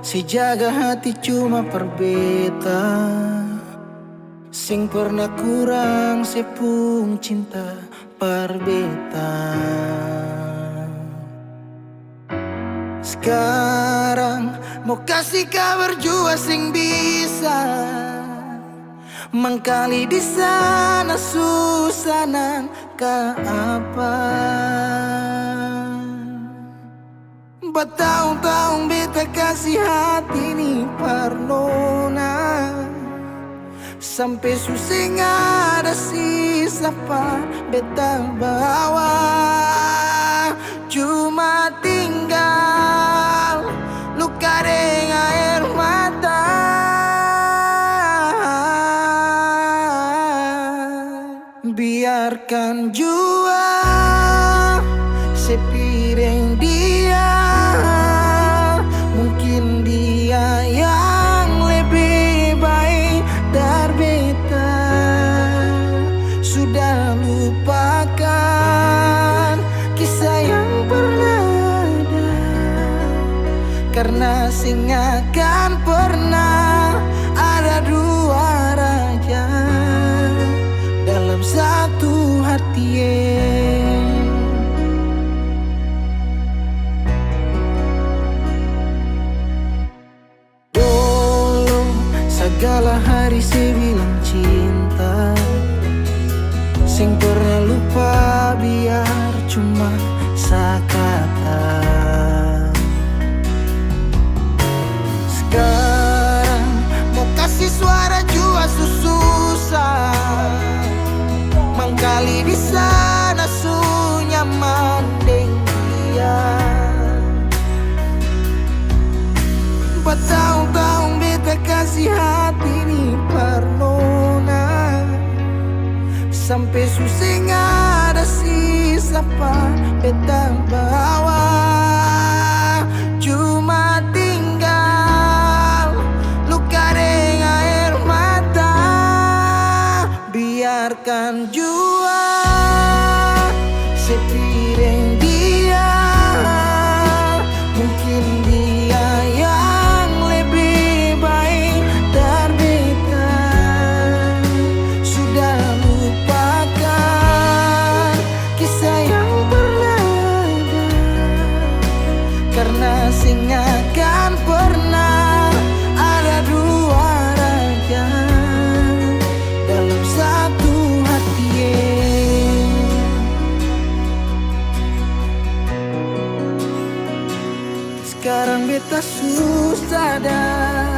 si jaga hati cuma perbeta. Sing pernah kurang sepung cinta perbeta. Sekarang mau kasih kabar jua sing bisa mengkali di sana susah nang ka apa. Bertahun-tahun beta kasih hati ni parnona, sampai susah ada sisa pa beta bawa. Cuma tinggal luka dengan air mata. Biarkan jua sepiring dia, mungkin dia yang lebih baik dari beta. Sudah lupakan kisah yang pernah ada, karena sing akan pernah ada dua raja dalam satu hati. Dulu segala hari saya bilang cinta, sing pernah lupa biar cuma sekata. Sekarang mau kasih suara jua susah, mangkali di sana sunyaman deng dia. Bertahun-tahun beta kasih hati ni parnona, sampai susah ada sisa pa beta bawa. Cuma tinggal luka dengan air mata. Biarkan jua sepiring dia, mungkin dia yang lebih baik dari beta. Sudah lupakan kisah yang pernah ada, karena sing akan pernah ada dua raja dalam satu hati. Sekarang beta susah sadar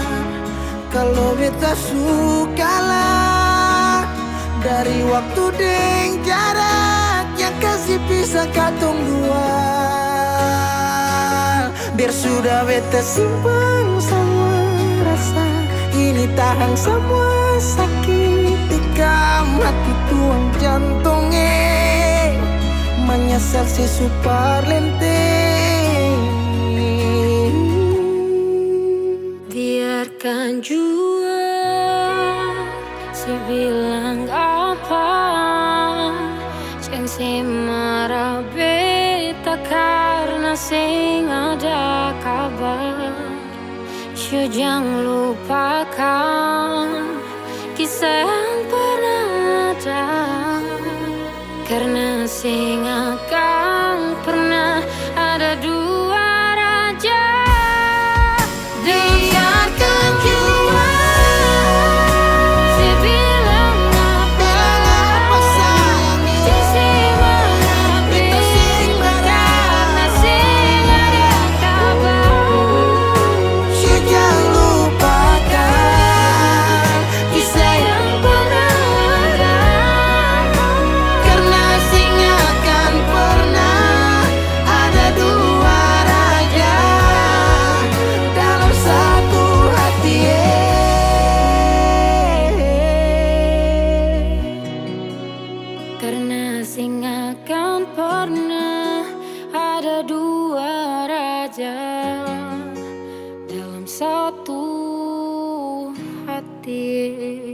kalau beta suka lah dari waktu deng jarak yang kasih pisah katong dua. Biar sudah beta simpan semua rasa ini, tahan semua sakit tikam hati tuang jantungnya, menyesal si super lenteng. Biarkan jua si bilang apa, jangan si marah beta karena sing ada kabar. Jangan lupakan kisah yang pernah ada, karena sing akan pernah ada dua raja. Biarkan jua si bilang apa sayang, si marah beta sing karena sing ada kabar. Jangan lupakan kisah yang pernah ada, karena sing akan pernah ada dua raja dalam satu hati. Karena sing akan pernah ada dua raja dalam satu hati.